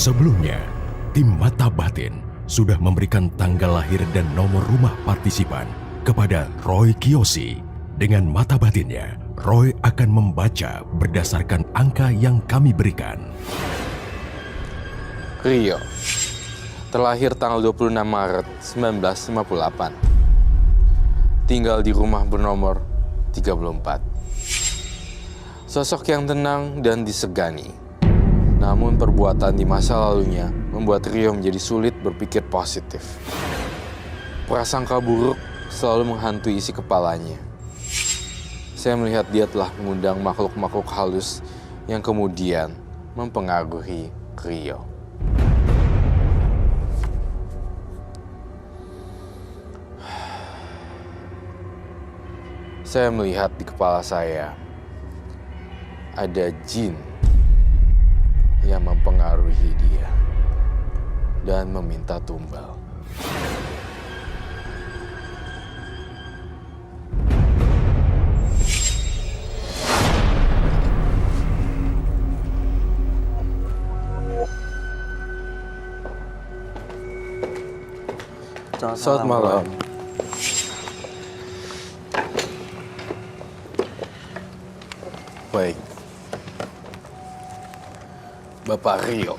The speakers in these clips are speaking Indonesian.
Sebelumnya, tim Mata Batin sudah memberikan tanggal lahir dan nomor rumah partisipan kepada Roy Kiyoshi. Dengan mata batinnya, Roy akan membaca berdasarkan angka yang kami berikan. Rio, terlahir tanggal 26 Maret 1958. Tinggal di rumah bernomor 34. Sosok yang tenang dan disegani. Namun perbuatan di masa lalunya membuat Rio menjadi sulit berpikir positif. Prasangka buruk selalu menghantui isi kepalanya. Saya melihat dia telah mengundang makhluk-makhluk halus yang kemudian mempengaruhi Rio. Saya melihat di kepala saya ada jin yang mempengaruhi dia dan meminta tumbal. Selamat malam. Baik. Bapak Rio.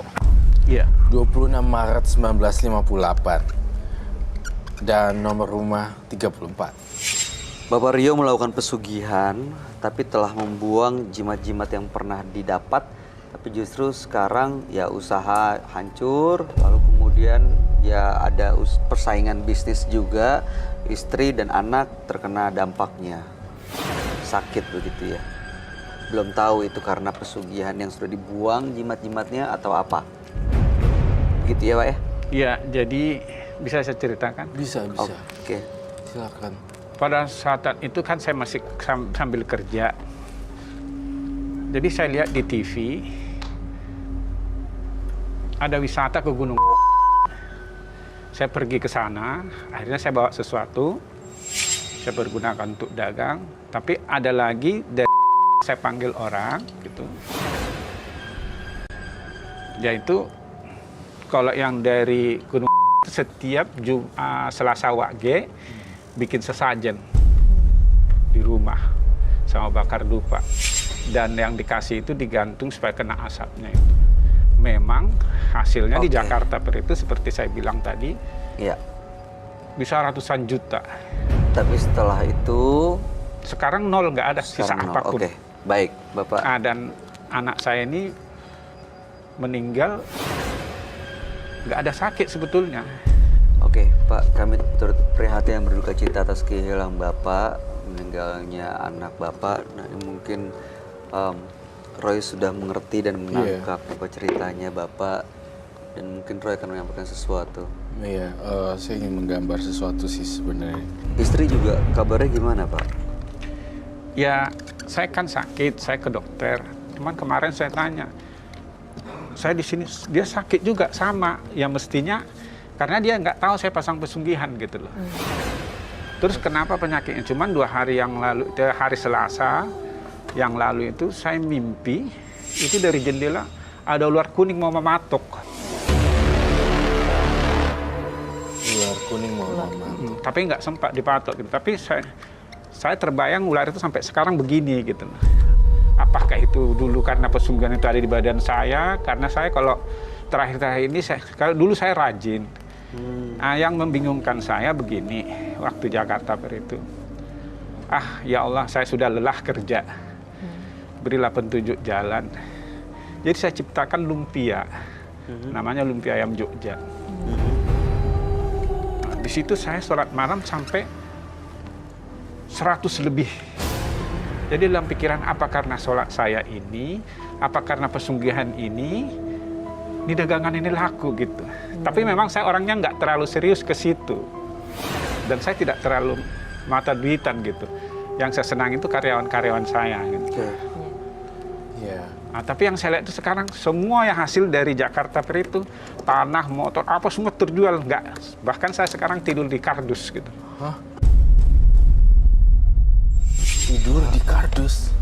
Iya. 26 Maret 1958. Dan nomor rumah 34. Bapak Rio melakukan pesugihan, tapi telah membuang jimat-jimat yang pernah didapat, tapi justru sekarang ya usaha hancur, lalu kemudian ya ada persaingan bisnis juga, istri dan anak terkena dampaknya. Sakit begitu ya. Belum tahu itu karena pesugihan yang sudah dibuang jimat-jimatnya atau apa. Begitu ya Pak ya? Iya, jadi bisa saya ceritakan? Bisa. Oke. Silakan. Pada saat itu kan saya masih sambil kerja. Jadi saya lihat di TV, ada wisata ke Gunung. Saya pergi ke sana, akhirnya saya bawa sesuatu, saya pergunakan untuk dagang, tapi ada lagi dari saya panggil orang gitu. Yaitu kalau yang dari Gunung setiap Selasa Wage bikin sesajen di rumah sama bakar dupa, dan yang dikasih itu digantung supaya kena asapnya itu. Memang hasilnya di Jakarta itu seperti saya bilang tadi, ya, bisa ratusan juta. Tapi setelah itu sekarang nol, nggak ada sisa apapun. Oke, baik Bapak. Dan anak saya ini meninggal nggak ada sakit sebetulnya. Oke, Pak, kami turut prihatin yang berduka cita atas kehilangan Bapak, meninggalnya anak Bapak. Nah, ini mungkin Roy sudah mengerti dan menangkap apa ceritanya Bapak, dan mungkin Roy akan menyampaikan sesuatu. Iya, saya ingin menggambar sesuatu sih sebenarnya. Istri juga kabarnya gimana, Pak? Ya, saya kan sakit, saya ke dokter. Cuman kemarin saya tanya, saya di sini dia sakit juga sama. Ya mestinya karena dia nggak tahu saya pasang pesugihan gitu loh. Terus kenapa penyakitnya? Cuman 2 hari yang lalu, hari Selasa yang lalu itu saya mimpi itu dari jendela ada ular kuning mau mematuk. Ular kuning mau mematuk. Tapi nggak sempat dipatok gitu. Tapi saya terbayang ular itu sampai sekarang begini gitu. Apakah itu dulu karena pesugihan itu ada di badan saya? Karena saya kalau terakhir-terakhir ini, kalau dulu saya rajin. Nah, yang membingungkan saya begini, waktu Jakarta itu. Ya Allah, saya sudah lelah kerja. Berilah petunjuk jalan. Jadi saya ciptakan lumpia. Namanya lumpia ayam Jogja. Nah, di situ saya sholat malam sampai 100 lebih. Jadi dalam pikiran, apa karena sholat saya ini, apa karena pesugihan ini dagangan ini laku gitu. Tapi memang saya orangnya nggak terlalu serius ke situ. Dan saya tidak terlalu mata duitan gitu. Yang saya senang itu karyawan-karyawan saya gitu. Iya. Nah, tapi yang saya lihat itu sekarang semua yang hasil dari Jakarta itu, tanah, motor, apa semua terjual. Nggak. Bahkan saya sekarang tidur di kardus gitu. Hah? Tidur di kardus?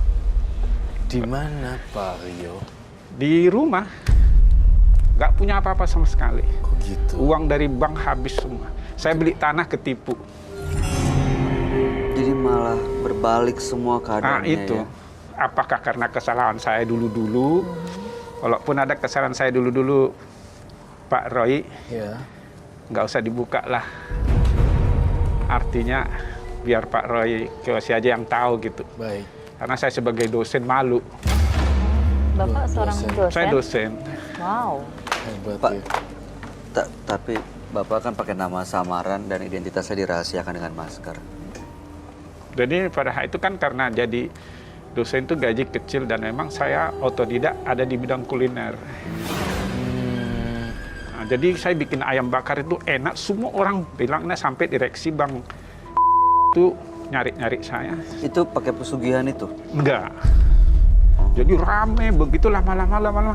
Di mana, Pak Rio? Di rumah. nggak punya apa-apa sama sekali. Kok gitu? Uang dari bank habis semua. Saya beli tanah ketipu. Jadi malah berbalik semua Nah keadaannya itu, ya. apakah karena kesalahan saya dulu-dulu? Walaupun ada kesalahan saya dulu-dulu, Pak Roy, Ya. nggak usah dibuka lah. Artinya biar Pak Roy Kiyoshi aja yang tahu gitu. Baik. Karena saya sebagai dosen malu. Bapak seorang dosen? Saya dosen. Wow. Hebat Pak, ya. tapi Bapak kan pakai nama samaran dan identitasnya dirahasiakan dengan masker. Jadi pada hari itu kan karena jadi dosen itu gaji kecil dan memang saya otodidak ada di bidang kuliner. Nah, jadi saya bikin ayam bakar itu enak, semua orang bilangnya sampai direksi bank itu nyari-nyari saya. Itu pakai pesugihan itu? Enggak. Jadi rame begitu lama-lama.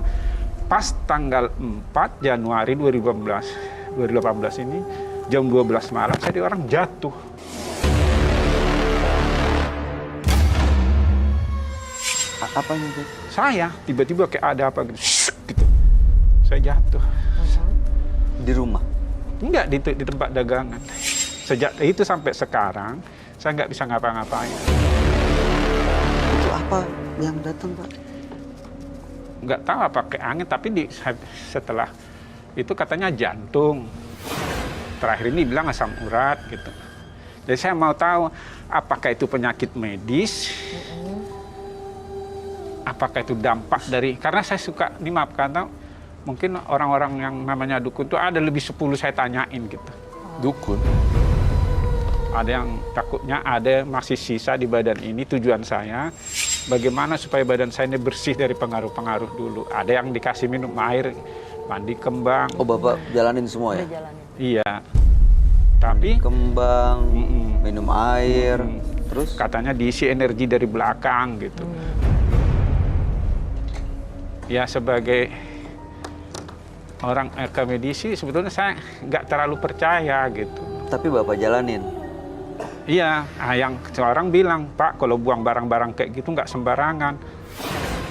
Pas tanggal 4 Januari 2018 ini jam 12 malam saya orang jatuh. Apanya itu? Saya tiba-tiba kayak ada apa gitu. Shhh, gitu. Saya jatuh. Di rumah? Enggak di tempat dagangan. Sejak itu sampai sekarang saya nggak bisa ngapa-ngapain. Itu apa yang datang, Pak? Nggak tahu apa kayak angin, tapi setelah itu katanya jantung. Terakhir ini bilang asam urat gitu. Jadi saya mau tahu apakah itu penyakit medis, apakah itu dampak dari, karena saya suka, ini maaf kata, mungkin orang-orang yang namanya dukun itu ada lebih 10 saya tanyain gitu. Dukun. Ada yang takutnya ada masih sisa di badan ini, tujuan saya bagaimana supaya badan saya ini bersih dari pengaruh-pengaruh dulu. Ada yang dikasih minum air, mandi kembang. Oh, Bapak jalanin semua ya? Udah jalanin. Iya. Tapi Kembang, minum air, terus? katanya diisi energi dari belakang gitu. Ya sebagai orang akademisi sebetulnya saya nggak terlalu percaya gitu. Tapi Bapak jalanin? Iya, yang seorang bilang, Pak, kalau buang barang-barang kayak gitu nggak sembarangan.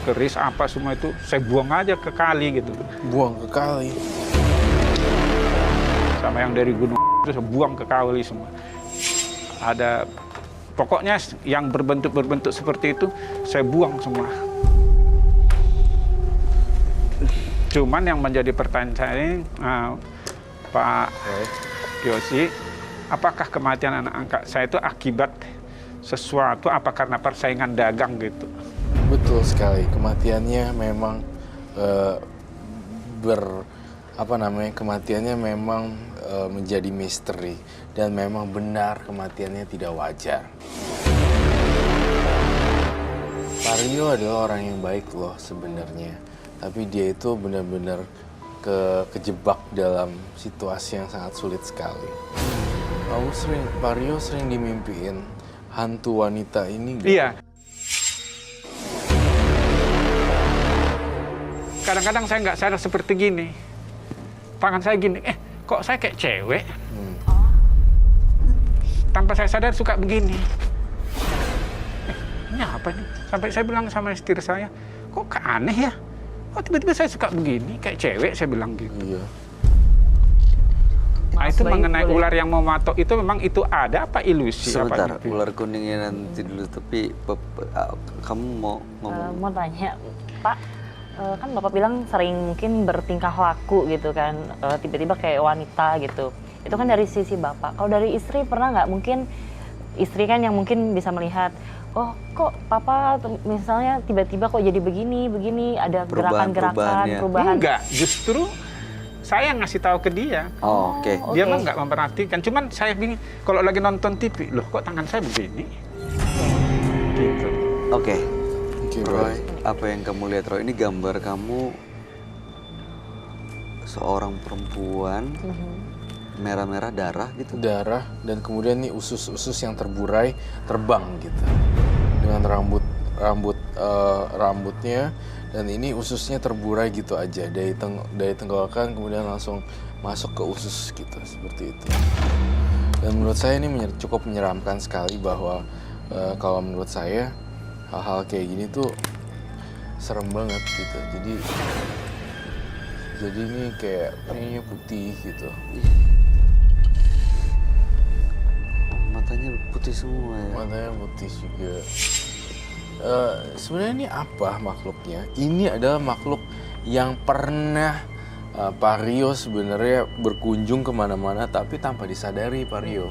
Keris apa semua itu, saya buang aja ke kali gitu. Buang ke kali. Sama yang dari gunung itu saya buang ke kali semua. Ada, pokoknya yang berbentuk seperti itu, saya buang semua. Cuman yang menjadi pertanyaan saya, Pak Kiyoshi, apakah kematian anak angkat saya itu akibat sesuatu, apa karena persaingan dagang gitu? Betul sekali. Kematiannya memang kematiannya memang menjadi misteri dan memang benar kematiannya tidak wajar. Mario adalah orang yang baik loh sebenarnya, tapi dia itu benar-benar kejebak dalam situasi yang sangat sulit sekali. Mario sering dimimpiin hantu wanita ini. Iya. Kadang-kadang saya nggak sadar seperti gini. Tangan saya gini, kok saya kayak cewek? Tanpa saya sadar suka begini. Ini apa nih? Sampai saya bilang sama istri saya, kok aneh ya? Kok tiba-tiba saya suka begini, kayak cewek, saya bilang gitu. Iya. Nah, itu Baik, mengenai boleh. ular yang mau matok itu memang itu ada apa ilusi? Sebentar, apa ular kuningnya nanti dulu. Tapi kamu mau ngomong? Mau tanya, Pak, kan Bapak bilang sering mungkin bertingkah laku gitu kan, tiba-tiba kayak wanita gitu. Itu kan dari sisi Bapak. Kalau dari istri pernah nggak, mungkin istri kan yang mungkin bisa melihat, oh kok Papa misalnya tiba-tiba kok jadi begini, ada gerakan-gerakan, ya. perubahan. Enggak, justru saya ngasih tahu ke dia. Oh, oke. Oh, Dia oke. mah nggak memperhatikan. Cuman saya bingung, kalau lagi nonton TV, loh kok tangan saya begini? Gitu. Oke. Oke, Roy, baik. apa yang kamu lihat, Roy? Ini gambar kamu seorang perempuan merah-merah darah gitu. Darah dan kemudian nih usus-usus yang terburai terbang gitu dengan rambutnya, dan ini ususnya terburai gitu aja dari tenggorokan kemudian langsung masuk ke usus gitu, seperti itu. Dan menurut saya ini cukup menyeramkan sekali bahwa kalau menurut saya hal-hal kayak gini tuh serem banget gitu. Jadi Jadi ini kayak ininya putih gitu. Matanya putih semua ya. Matanya putih juga. Sebenarnya ini apa makhluknya? Ini adalah makhluk yang pernah Pak Rio sebenarnya berkunjung kemana-mana tapi tanpa disadari Pak Rio.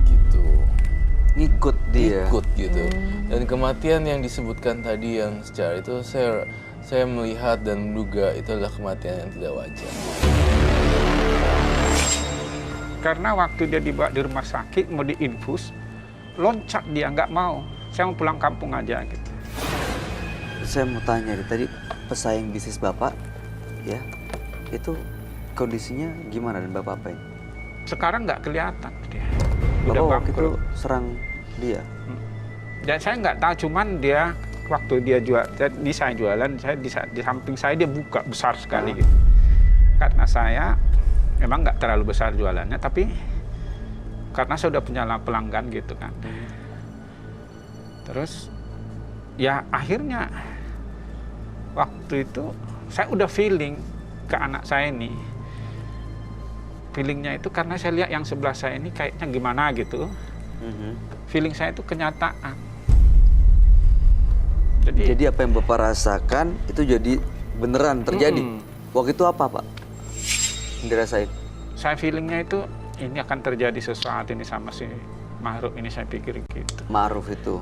Gitu. Ngikut dia. Ikut gitu. Dan kematian yang disebutkan tadi yang secara itu saya melihat dan menduga itu adalah kematian yang tidak wajar. Karena waktu dia dibawa di rumah sakit mau diinfus, loncat dia nggak mau. Saya mau pulang kampung aja gitu. Saya mau tanya nih, tadi pesaing bisnis Bapak, ya, itu kondisinya gimana dan Bapak apain? Sekarang nggak kelihatan dia. Bapak Udah waktu itu bangkrut. serang dia. Dan saya nggak tahu, cuman dia waktu dia jual, jadi saya jualan, saya di samping saya dia buka besar sekali gitu. Karena saya memang nggak terlalu besar jualannya, tapi karena saya udah punya pelanggan gitu kan. Terus ya akhirnya waktu itu saya udah feeling ke anak saya ini. Feelingnya itu karena saya lihat yang sebelah saya ini kayaknya gimana gitu. Feeling saya itu kenyataan. Jadi apa yang Bapak rasakan itu jadi beneran terjadi. Waktu itu apa Pak? Yang dirasain? Saya feelingnya itu ini akan terjadi sesuatu ini sama si makhluk ini, saya pikir gitu. Ma'ruf itu.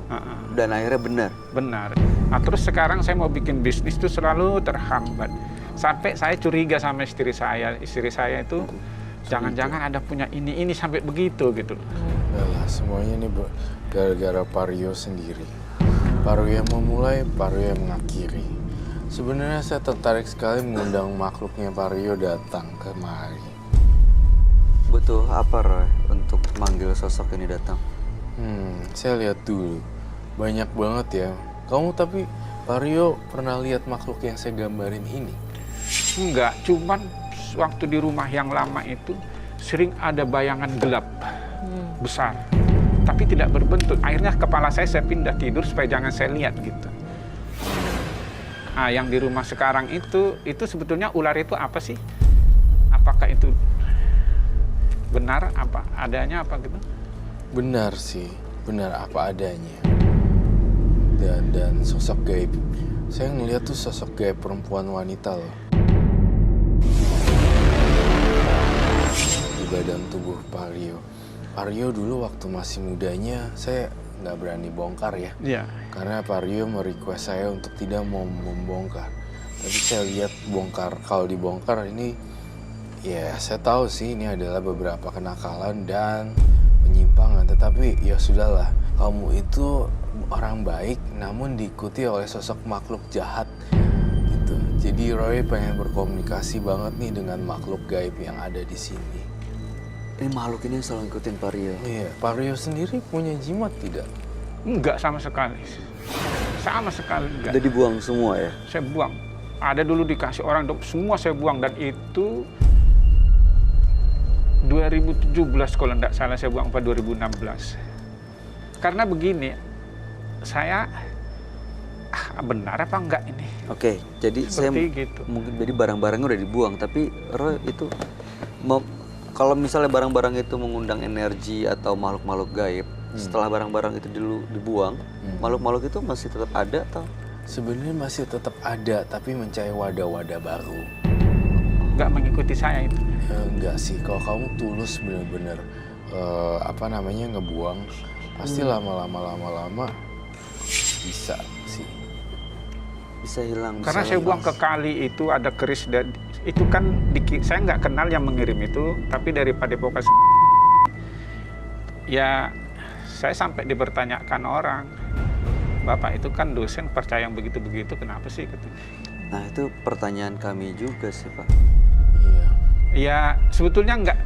Dan akhirnya benar. Benar. Nah, terus sekarang saya mau bikin bisnis itu selalu terhambat. Sampai saya curiga sama istri saya. Istri saya itu jangan-jangan ada punya ini sampai begitu gitu. Yalah, semuanya ini gara-gara Pak Rio sendiri. Pak Rio yang memulai, Pak Rio yang mengakhiri. Sebenarnya saya tertarik sekali mengundang makhluknya Pak Rio datang kemari. Butuh apa Roy untuk manggil sosok ini datang? Saya lihat dulu. Banyak banget ya. Kamu tapi Pak Rio pernah lihat makhluk yang saya gambarin ini? Enggak, cuman waktu di rumah yang lama itu sering ada bayangan gelap besar, tapi tidak berbentuk. Akhirnya kepala saya pindah tidur supaya jangan saya lihat gitu. Nah, yang di rumah sekarang itu sebetulnya ular itu apa sih? Apakah itu benar apa adanya apa gitu? Benar sih, benar apa adanya. Dan sosok gaib. Saya ngeliat tuh sosok gaib perempuan wanita loh. Di badan tubuh Pak Rio. Pak Rio dulu waktu masih mudanya saya nggak berani bongkar ya. Iya. Karena Pak Rio merequest saya untuk tidak mau membongkar. Tapi saya lihat kalau dibongkar ini, ya saya tahu sih ini adalah beberapa kenakalan dan penyimpangan. Tetapi ya sudahlah, kamu itu orang baik namun diikuti oleh sosok makhluk jahat gitu. Jadi Roy pengen berkomunikasi banget nih dengan makhluk gaib yang ada di sini. Ini makhluk ini selalu ngikutin Pak Rio. Iya, Pak Rio sendiri punya jimat tidak? Enggak sama sekali. Sama sekali enggak. Udah dibuang semua ya? Saya buang. Ada dulu dikasih orang, semua saya buang. Dan itu 2017 kalau enggak salah saya buang, apa 2016. Karena begini, saya benar apa enggak ini? Oke, jadi saya gitu. mungkin jadi barang-barangnya udah dibuang, tapi Roy itu kalau misalnya barang-barang itu mengundang energi atau makhluk-makhluk gaib, setelah barang-barang itu dulu dibuang, makhluk-makhluk itu masih tetap ada atau? Sebenarnya masih tetap ada, tapi mencari wadah-wadah baru. Enggak mengikuti saya itu. Enggak sih, kalau kamu tulus bener-bener ngebuang, pasti lama-lama bisa sih. Bisa hilang. Karena saya buang ke kali itu ada keris, dan itu kan saya nggak kenal yang mengirim itu, tapi dari Padepokan ya saya sampai dipertanyakan orang, Bapak itu kan dosen percaya yang begitu-begitu, kenapa sih? Nah itu pertanyaan kami juga sih Pak. Iya. Ya sebetulnya nggak,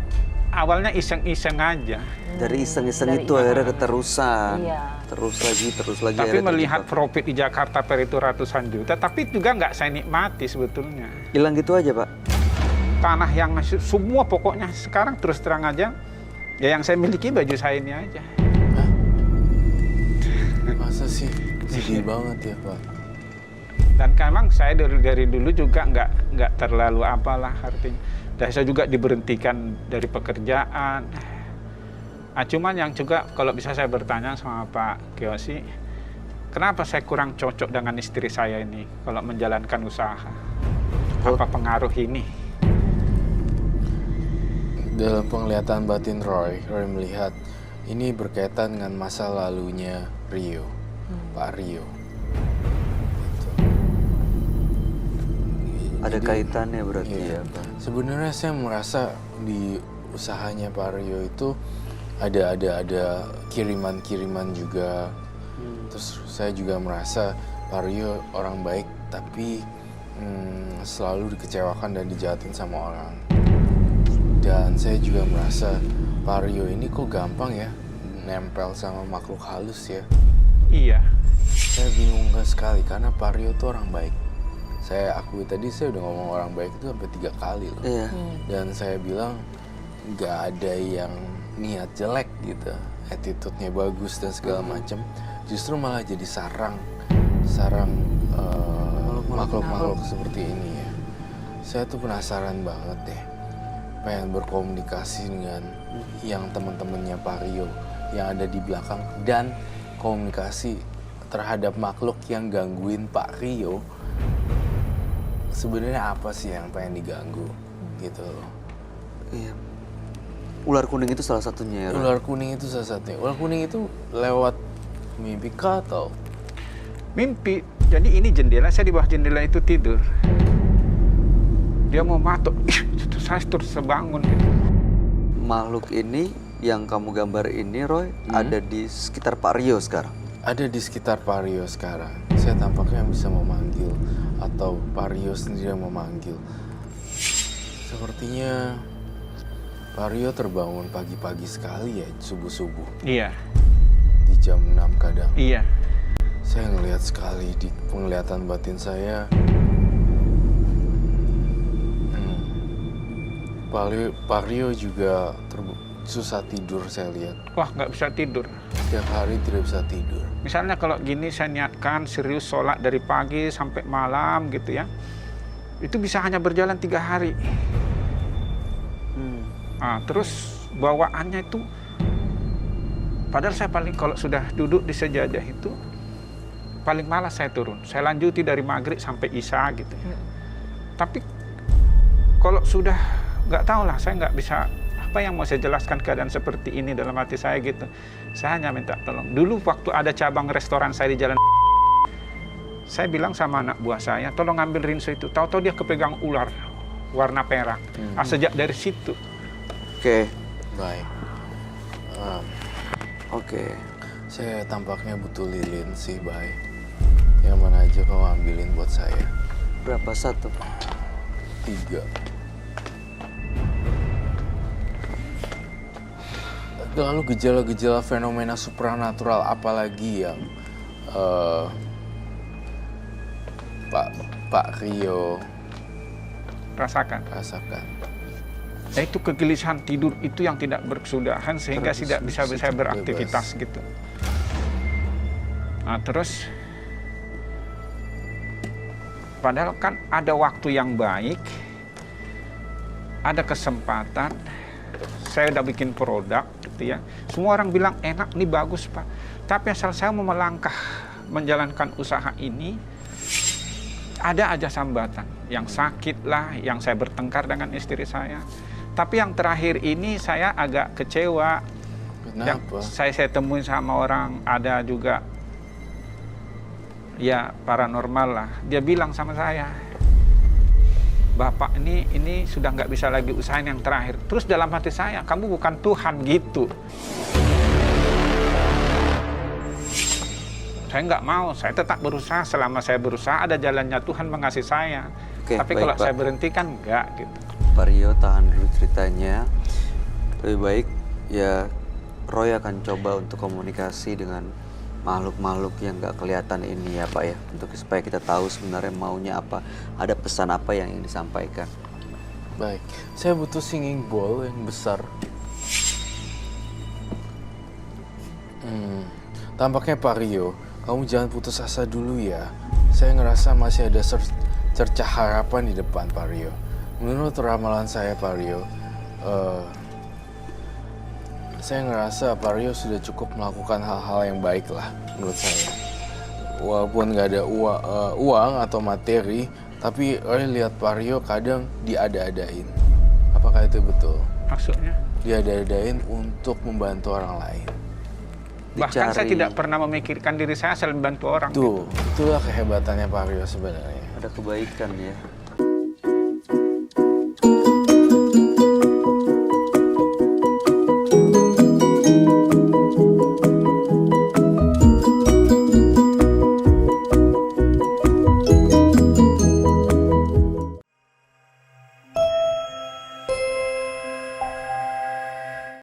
awalnya iseng-iseng aja. Dari iseng-iseng Dari itu akhirnya keterusan. Iya. Terus lagi. Tapi akhirnya melihat terjebak. profit di Jakarta per itu ratusan juta, tapi juga nggak saya nikmati sebetulnya. Hilang gitu aja Pak? Tanah yang semua pokoknya sekarang terus terang aja, ya yang saya miliki baju saya ini aja. Masa sih? Sedih banget ya Pak. Dan memang saya dari dulu juga nggak terlalu apalah artinya. Dan saya juga diberhentikan dari pekerjaan. Cuman yang juga kalau bisa saya bertanya sama Pak Kiyoshi, kenapa saya kurang cocok dengan istri saya ini kalau menjalankan usaha? Apa pengaruh ini? Dalam penglihatan batin Roy melihat ini berkaitan dengan masa lalunya Rio, Pak Rio. Gitu. Ada Jadi, kaitannya berarti iya. ya, Pak. Sebenarnya saya merasa di usahanya Pak Rio itu ada kiriman-kiriman juga. Terus saya juga merasa Pak Rio orang baik, tapi selalu dikecewakan dan dijahatin sama orang. Dan saya juga merasa Pak Rio ini kok gampang ya nempel sama makhluk halus ya. Iya. Saya bingung sekali karena Pak Rio itu orang baik. Saya akui tadi saya udah ngomong orang baik itu sampai 3 kali loh. Iya. Dan saya bilang nggak ada yang niat jelek gitu, attitude-nya bagus dan segala macam. Justru malah jadi sarang makhluk-makhluk seperti ini ya. Saya tuh penasaran banget deh, pengen berkomunikasi dengan yang teman-temannya Pak Rio yang ada di belakang dan komunikasi terhadap makhluk yang gangguin Pak Rio. Sebenarnya apa sih yang pengen diganggu gitu loh. Iya. Ular kuning itu salah satunya ya, Roy? Ular kuning itu salah satunya. Ular kuning itu lewat mimpi kah atau? Mimpi. Jadi ini jendela, saya di bawah jendela itu tidur. Dia mau matok, saya terus sebangun gitu. Makhluk ini yang kamu gambar ini, Roy, ada di sekitar Pak Rio sekarang? Ada di sekitar Pak Rio sekarang. Saya tampaknya bisa memanggil atau Pak Rio sendiri yang memanggil. Sepertinya Pak Rio terbangun pagi-pagi sekali ya, subuh-subuh. Iya. Di jam 6 kadang. Iya. Saya ngelihat sekali di penglihatan batin saya. Pak Rio juga susah tidur saya lihat. Wah, nggak bisa tidur. Setiap hari tidak bisa tidur. Misalnya kalau gini saya niatkan serius sholat dari pagi sampai malam gitu ya. Itu bisa hanya berjalan 3 hari. Nah, terus bawaannya itu, padahal saya paling kalau sudah duduk di sejadah itu, paling malas saya turun. Saya lanjuti dari maghrib sampai isya gitu ya. Tapi kalau sudah nggak tahu lah, saya nggak bisa, apa yang mau saya jelaskan keadaan seperti ini dalam hati saya gitu. Saya hanya minta tolong. Dulu waktu ada cabang restoran saya di jalan, saya bilang sama anak buah saya, tolong ambil rinso itu. Tahu-tahu dia kepegang ular warna perak. Sejak dari situ. Oke. Baik. Oke. Saya tampaknya butuh lilin sih, Bay. Yang mana aja kau ambilin buat saya? Berapa satu? 3. Lalu gejala-gejala fenomena supranatural apalagi yang Pak Rio Rasakan. rasakan? Itu kegelisahan tidur itu yang tidak berkesudahan sehingga tidak bisa beraktivitas gitu. Nah, terus padahal kan ada waktu yang baik, ada kesempatan, saya udah bikin produk gitu ya. Semua orang bilang enak, nih bagus Pak. Tapi asal saya mau melangkah menjalankan usaha ini, ada aja sambatan. Yang sakit lah, yang saya bertengkar dengan istri saya. Tapi yang terakhir ini saya agak kecewa. Yang Kenapa? saya temuin sama orang, ada juga ya paranormal lah. Dia bilang sama saya, Bapak ini sudah nggak bisa lagi usahain yang terakhir. Terus dalam hati saya, kamu bukan Tuhan gitu. Saya nggak mau, saya tetap berusaha. Selama saya berusaha, ada jalannya Tuhan mengasihi saya. Oke, Tapi baik, kalau Pak. saya berhentikan, nggak gitu. Pak Rio, tahan dulu ceritanya. Lebih baik ya Roy akan coba untuk komunikasi dengan makhluk-makhluk yang nggak kelihatan ini ya Pak ya, untuk supaya kita tahu sebenarnya maunya apa, ada pesan apa yang ingin disampaikan. Baik, saya butuh singing bowl yang besar. Tampaknya Pak Rio, kamu jangan putus asa dulu ya. saya ngerasa masih ada cercah harapan di depan Pak Rio. Menurut ramalan saya Pak Rio, saya ngerasa Pak Rio sudah cukup melakukan hal-hal yang baik lah menurut saya. Walaupun nggak ada uang atau materi, tapi Roy lihat Pak Rio kadang diada-adain. Apakah itu betul? Maksudnya? Diada-adain untuk membantu orang lain. Bahkan saya Dicari. tidak pernah memikirkan diri saya selain membantu orang. Tuh, itulah kehebatannya Pak Rio sebenarnya. Ada kebaikan ya.